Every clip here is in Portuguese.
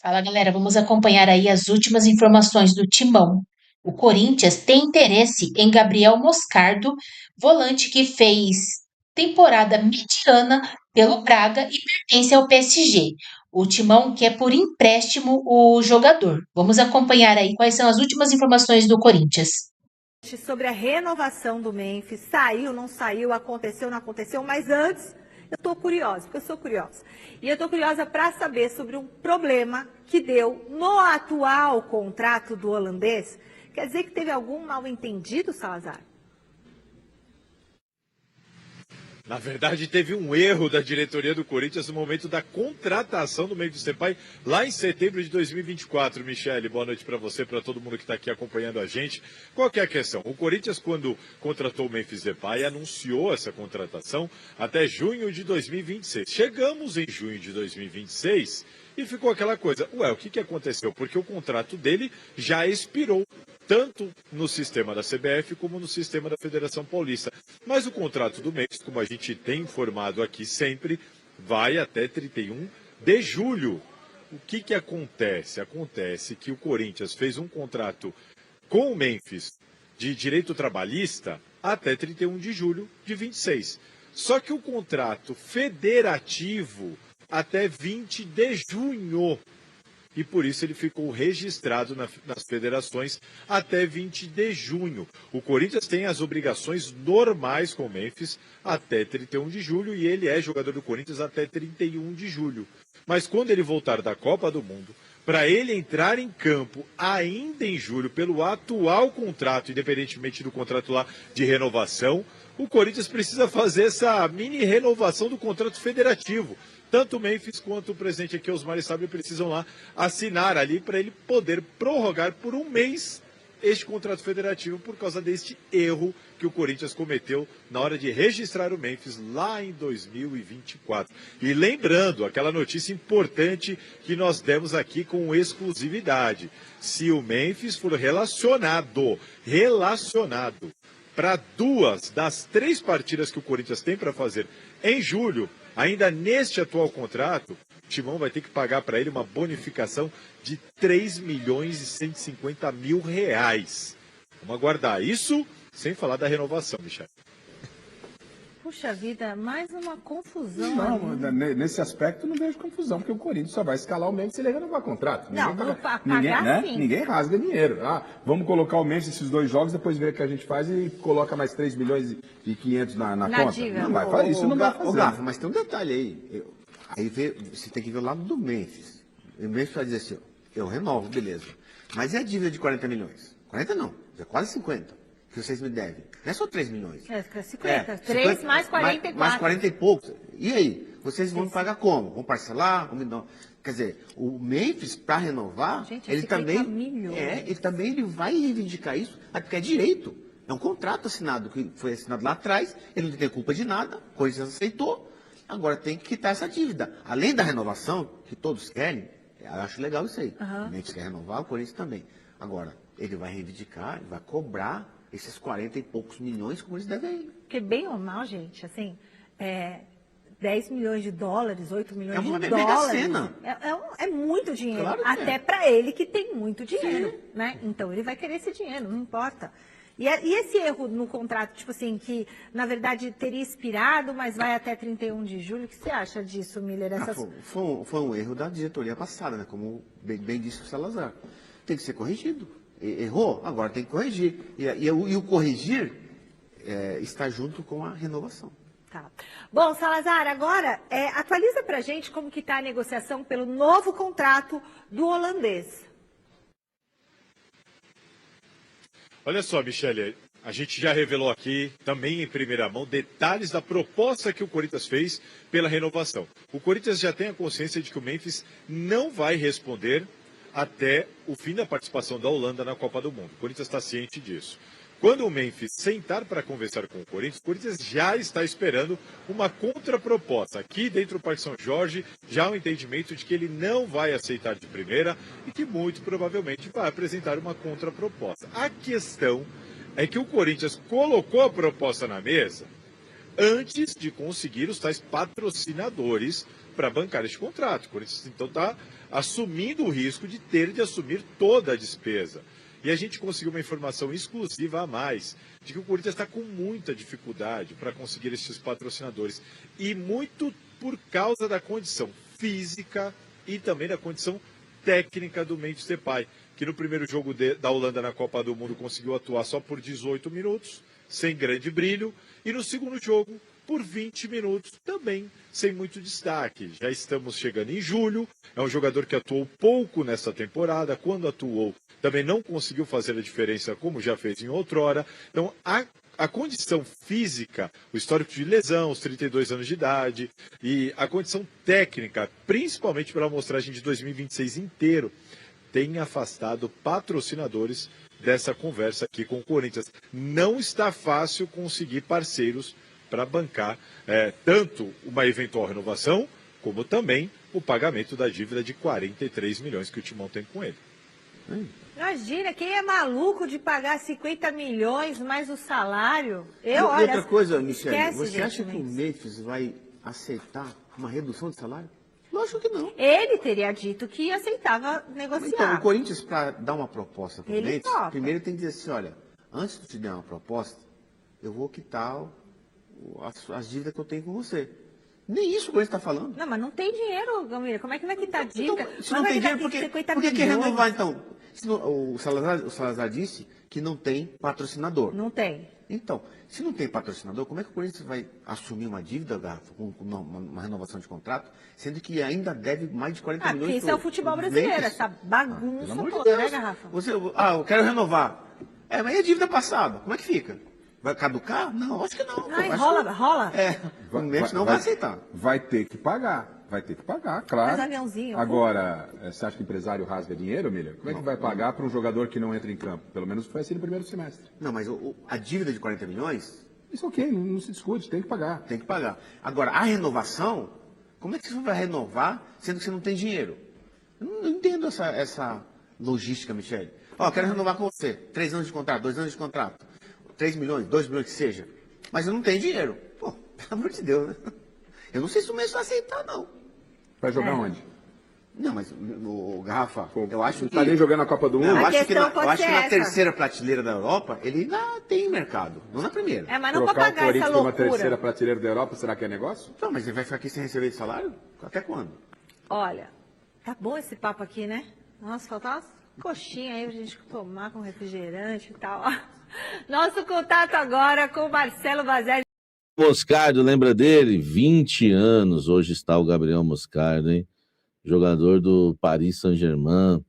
Fala, galera, vamos acompanhar aí as últimas informações do Timão. O Corinthians tem interesse em Gabriel Moscardo, volante que fez temporada mediana pelo Braga e pertence ao PSG. O Timão quer por empréstimo o jogador. Vamos acompanhar aí quais são as últimas informações do Corinthians. Sobre a renovação do Memphis, saiu, não saiu, aconteceu, não aconteceu, mas antes eu estou curiosa, porque eu sou curiosa. E eu estou curiosa para saber sobre um problema que deu no atual contrato do holandês. Quer dizer que teve algum mal-entendido, Salazar? Na verdade, teve um erro da diretoria do Corinthians no momento da contratação do Memphis Depay, lá em setembro de 2024. Michele, boa noite para você, para todo mundo que está aqui acompanhando a gente. Qual que é a questão? O Corinthians, quando contratou o Memphis Depay, anunciou essa contratação até junho de 2026. Chegamos em junho de 2026 e ficou aquela coisa. Ué, o que aconteceu? Porque o contrato dele já expirou, tanto no sistema da CBF como no sistema da Federação Paulista. Mas o contrato do Memphis, como a gente tem informado aqui sempre, vai até 31 de julho. O que acontece? Acontece que o Corinthians fez um contrato com o Memphis de direito trabalhista até 31 de julho de 26. Só que o contrato federativo até 20 de junho. E por isso ele ficou registrado nas federações até 20 de junho. O Corinthians tem as obrigações normais com o Memphis até 31 de julho e ele é jogador do Corinthians até 31 de julho. Mas quando ele voltar da Copa do Mundo, para ele entrar em campo ainda em julho pelo atual contrato, independentemente do contrato lá de renovação, o Corinthians precisa fazer essa mini renovação do contrato federativo. Tanto o Memphis quanto o presidente aqui, Osmar Sábio, precisam lá assinar ali para ele poder prorrogar por um mês este contrato federativo por causa deste erro que o Corinthians cometeu na hora de registrar o Memphis lá em 2024. E lembrando, aquela notícia importante que nós demos aqui com exclusividade. Se o Memphis for relacionado para 2 das 3 partidas que o Corinthians tem para fazer em julho, ainda neste atual contrato, o Timão vai ter que pagar para ele uma bonificação de 3 milhões e 150 mil reais. Vamos aguardar isso, sem falar da renovação, Michel. Puxa vida, mais uma confusão. Não, nesse aspecto não vejo confusão, porque o Corinthians só vai escalar o Memphis se ele renovar contrato. Ninguém rasga dinheiro. Vamos colocar o Memphis esses 2 jogos, depois ver o que a gente faz e coloca mais 3 milhões e 500 na conta. Diga. Não vai fazer isso, não vai fazer. Gafa, mas tem um detalhe aí. Você tem que ver o lado do Memphis. O Memphis vai dizer assim, eu renovo, beleza. Mas e a dívida de 40 milhões? 40 não, é quase 50. Que vocês me devem. Não é só 3 milhões. É 50. 3 mais 44. Mais 40 e poucos. E aí? Vocês vão pagar como? Vão parcelar? Quer dizer, o Memphis, para renovar, Gente, ele também milhões. ele vai reivindicar isso, porque é direito. É um contrato assinado, que foi assinado lá atrás, ele não tem culpa de nada, o Corinthians aceitou, agora tem que quitar essa dívida. Além da renovação, que todos querem, eu acho legal isso aí. O Memphis quer renovar, o Corinthians também. Agora, ele vai reivindicar, ele vai cobrar esses 40 e poucos milhões que eles devem aí. Porque bem ou mal, gente, assim, 10 milhões de dólares, 8 milhões de dólares. Mega-sena. É muito dinheiro. Claro que até para ele que tem muito dinheiro, né? Então ele vai querer esse dinheiro, não importa. E esse erro no contrato, tipo assim, que na verdade teria expirado, mas vai até 31 de julho, o que você acha disso, Miller? Foi um erro da diretoria passada, né? Como bem disse o Salazar. Tem que ser corrigido. Errou, agora tem que corrigir. E o corrigir está junto com a renovação. Tá. Bom, Salazar, agora atualiza pra gente como que está a negociação pelo novo contrato do holandês. Olha só, Michele, a gente já revelou aqui, também em primeira mão, detalhes da proposta que o Corinthians fez pela renovação. O Corinthians já tem a consciência de que o Memphis não vai responder até o fim da participação da Holanda na Copa do Mundo. O Corinthians está ciente disso. Quando o Memphis sentar para conversar com o Corinthians já está esperando uma contraproposta. Aqui dentro do Parque São Jorge, já há um entendimento de que ele não vai aceitar de primeira e que muito provavelmente vai apresentar uma contraproposta. A questão é que o Corinthians colocou a proposta na mesa antes de conseguir os tais patrocinadores para bancar este contrato. O Corinthians, então, está assumindo o risco de ter de assumir toda a despesa. E a gente conseguiu uma informação exclusiva a mais, de que o Corinthians está com muita dificuldade para conseguir esses patrocinadores. E muito por causa da condição física e também da condição técnica do Memphis Depay, que no primeiro jogo da Holanda na Copa do Mundo conseguiu atuar só por 18 minutos, sem grande brilho, e no segundo jogo por 20 minutos, também sem muito destaque. Já estamos chegando em julho, é um jogador que atuou pouco nessa temporada, quando atuou também não conseguiu fazer a diferença como já fez em outrora. Então a condição física, o histórico de lesão, os 32 anos de idade e a condição técnica, principalmente pela amostragem de 2026 inteiro, tem afastado patrocinadores dessa conversa aqui com o Corinthians. Não está fácil conseguir parceiros para bancar tanto uma eventual renovação, como também o pagamento da dívida de 43 milhões que o Timão tem com ele. Imagina, quem é maluco de pagar 50 milhões mais o salário? Olha, outra coisa, Michele, você gente, acha que o Memphis vai aceitar uma redução de salário? Lógico que não. Ele teria dito que aceitava negociar. Então, o Corinthians, para dar uma proposta para o Ele Memphis, topa. primeiro tem que dizer assim, olha, antes de te dar uma proposta, eu vou quitar as dívidas que eu tenho com você. Nem isso o Corinthians está falando. Não, mas não tem dinheiro, Gamira. Como é que vai quitar dívida? Então, se não tem dinheiro, por que quer renovar, então? O Salazar disse que não tem patrocinador. Não tem. Então, se não tem patrocinador, como é que o Corinthians vai assumir uma dívida, Garrafa, com uma renovação de contrato, sendo que ainda deve mais de 40 milhões? Porque isso é o futebol brasileiro, essa bagunça pelo toda, amor de né, Deus. Garrafa? Eu quero renovar. Mas e a dívida passada? Como é que fica? Vai caducar? Não, acho que não. Ai, rola. O Memphis não vai aceitar. Vai ter que pagar. Vai ter que pagar, claro. Mas aviãozinho. Agora, você acha que o empresário rasga dinheiro, Miller? Como é que vai pagar para um jogador que não entra em campo? Pelo menos foi assim no primeiro semestre. Não, mas a dívida de 40 milhões... Isso ok, não se discute, tem que pagar. Tem que pagar. Agora, a renovação, como é que você vai renovar sendo que você não tem dinheiro? Eu não entendo essa logística, Michele. Quero renovar com você. 3 anos de contrato, 2 anos de contrato. 3 milhões, 2 milhões que seja. Mas eu não tenho dinheiro. Pô, pelo amor de Deus, né? Eu não sei se o Messi vai aceitar, não. Vai jogar onde? Não, mas o Garrafa, eu acho que... Tá nem jogando a Copa do Mundo? Não, eu A acho que questão pode ser na essa. terceira prateleira da Europa, ele ainda tem mercado. Não na primeira. Mas não para Trocar o pagar essa Corinthians numa terceira loucura. prateleira da Europa, será que é negócio? Não, mas ele vai ficar aqui sem receber de salário? Até quando? Olha, tá bom esse papo aqui, né? Nossa, faltou umas coxinhas aí pra gente tomar com refrigerante e tal. Nosso contato agora com o Marcelo Bazelli. Moscardo, lembra dele? 20 anos, hoje está o Gabriel Moscardo, hein? Jogador do Paris Saint-Germain,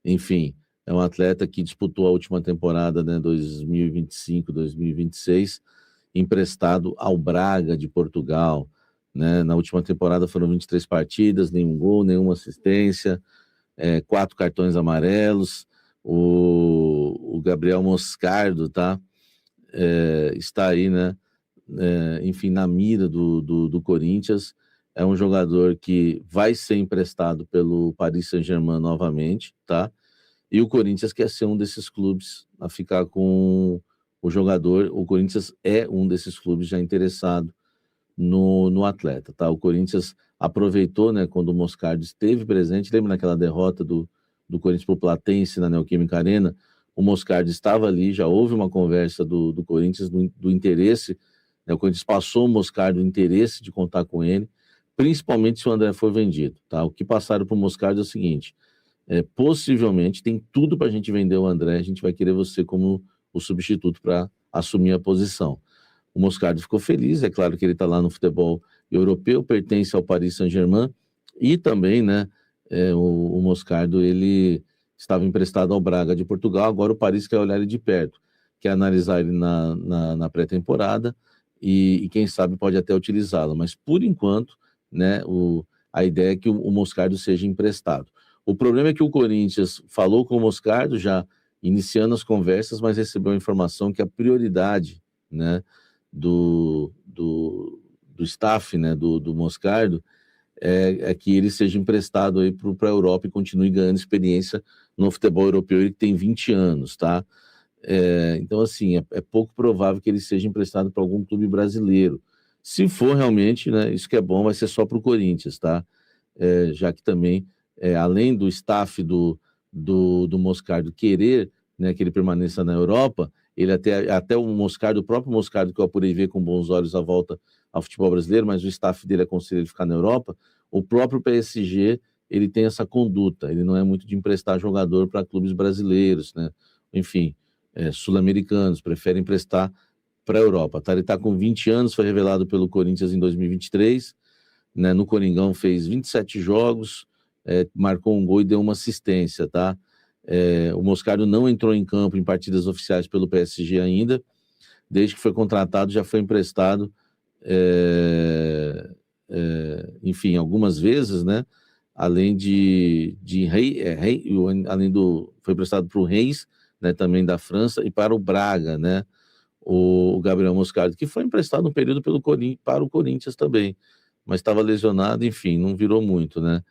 enfim, é um atleta que disputou a última temporada, né, 2025-2026, emprestado ao Braga de Portugal, né? Na última temporada foram 23 partidas, nenhum gol, nenhuma assistência, 4 cartões amarelos. O Gabriel Moscardo, tá? Está aí, né? Enfim, na mira do Corinthians. É um jogador que vai ser emprestado pelo Paris Saint-Germain novamente, tá? E o Corinthians quer ser um desses clubes a ficar com o jogador. O Corinthians é um desses clubes já interessado no atleta, tá? O Corinthians aproveitou, né, quando o Moscardo esteve presente. Lembra naquela derrota do Corinthians pro Platense na Neoquímica Arena? O Moscardo estava ali, já houve uma conversa do Corinthians, do interesse, né? O Corinthians passou o Moscardo o interesse de contar com ele, principalmente se o André for vendido, tá? O que passaram para o Moscardo é o seguinte: possivelmente tem tudo para a gente vender o André, a gente vai querer você como o substituto para assumir a posição. O Moscardo ficou feliz, é claro que ele está lá no futebol europeu, pertence ao Paris Saint-Germain, e também, né, o Moscardo, ele estava emprestado ao Braga de Portugal, agora o Paris quer olhar ele de perto, quer analisar ele na pré-temporada, e quem sabe pode até utilizá-lo, mas por enquanto, né, a ideia é que o Moscardo seja emprestado. O problema é que o Corinthians falou com o Moscardo, já iniciando as conversas, mas recebeu a informação que a prioridade, né, do staff, né, do Moscardo, é que ele seja emprestado aí para a Europa e continue ganhando experiência no futebol europeu. Ele tem 20 anos, tá? Então, assim, é pouco provável que ele seja emprestado para algum clube brasileiro. Se for realmente, né, isso que é bom, vai ser só para o Corinthians, tá? Já que também, além do staff do Moscardo querer, né, que ele permaneça na Europa, ele até o próprio Moscardo, que eu apurei ver com bons olhos a volta ao futebol brasileiro, mas o staff dele aconselha ele ficar na Europa, o próprio PSG, ele tem essa conduta, ele não é muito de emprestar jogador para clubes brasileiros, né? Enfim, sul-americanos, prefere emprestar para a Europa. Tá? Ele está com 20 anos, foi revelado pelo Corinthians em 2023, né? No Coringão fez 27 jogos, marcou um gol e deu uma assistência, tá? O Moscardo não entrou em campo em partidas oficiais pelo PSG ainda, desde que foi contratado já foi emprestado, enfim, algumas vezes, né? Além foi emprestado para o Reims, né? Também da França, e para o Braga, né? O Gabriel Moscardo, que foi emprestado um período para o Corinthians também, mas estava lesionado, enfim, não virou muito, né?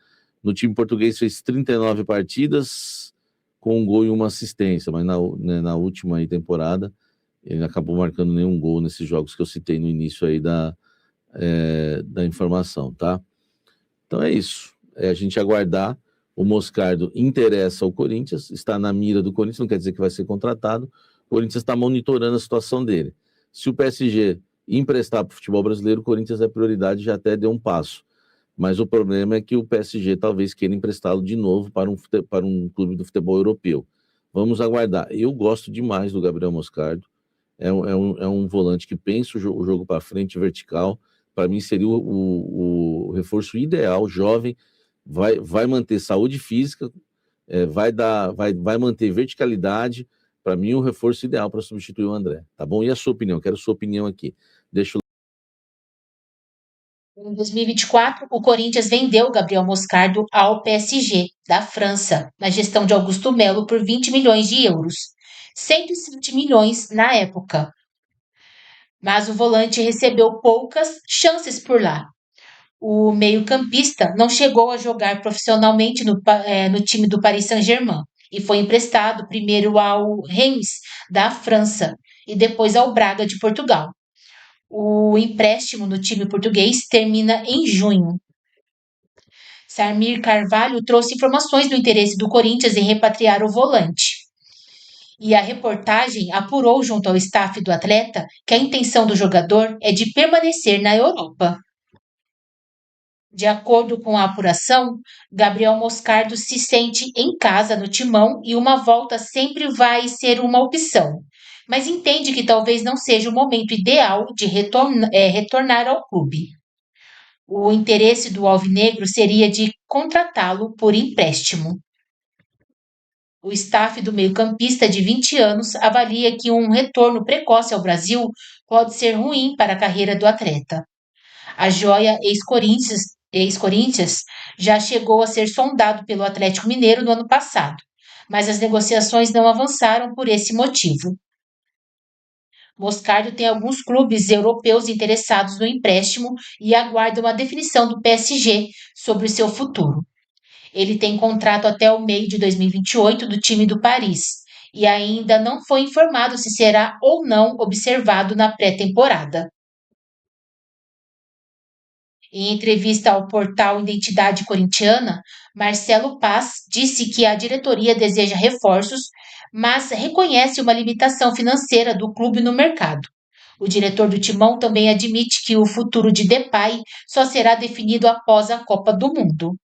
No time português fez 39 partidas, com um gol e uma assistência, mas na última aí temporada ele acabou marcando nenhum gol nesses jogos que eu citei no início aí da informação, tá? Então é isso, a gente aguardar. O Moscardo interessa ao Corinthians, está na mira do Corinthians, não quer dizer que vai ser contratado. O Corinthians está monitorando a situação dele. Se o PSG emprestar para o futebol brasileiro, o Corinthians é prioridade, já até deu um passo. Mas o problema é que o PSG talvez queira emprestá-lo de novo para um clube do futebol europeu. Vamos aguardar. Eu gosto demais do Gabriel Moscardo. É um volante que pensa o jogo para frente, vertical. Para mim seria o reforço ideal, jovem, vai manter saúde física, vai manter verticalidade. Para mim, o reforço ideal para substituir o André, tá bom? E a sua opinião? Quero a sua opinião aqui. Deixa Em 2024, o Corinthians vendeu Gabriel Moscardo ao PSG, da França, na gestão de Augusto Melo, por 20 milhões de euros, 107 milhões na época. Mas o volante recebeu poucas chances por lá. O meio-campista não chegou a jogar profissionalmente no time do Paris Saint-Germain e foi emprestado primeiro ao Reims, da França, e depois ao Braga, de Portugal. O empréstimo no time português termina em junho. Samir Carvalho trouxe informações do interesse do Corinthians em repatriar o volante. E a reportagem apurou junto ao staff do atleta que a intenção do jogador é de permanecer na Europa. De acordo com a apuração, Gabriel Moscardo se sente em casa no Timão e uma volta sempre vai ser uma opção, mas entende que talvez não seja o momento ideal de retornar ao clube. O interesse do alvinegro seria de contratá-lo por empréstimo. O staff do meio-campista de 20 anos avalia que um retorno precoce ao Brasil pode ser ruim para a carreira do atleta. A joia ex-Corinthians já chegou a ser sondado pelo Atlético Mineiro no ano passado, mas as negociações não avançaram por esse motivo. Moscardo tem alguns clubes europeus interessados no empréstimo e aguarda uma definição do PSG sobre o seu futuro. Ele tem contrato até o meio de 2028 do time do Paris e ainda não foi informado se será ou não observado na pré-temporada. Em entrevista ao portal Identidade Corintiana, Marcelo Paz disse que a diretoria deseja reforços, mas reconhece uma limitação financeira do clube no mercado. O diretor do Timão também admite que o futuro de Depay só será definido após a Copa do Mundo.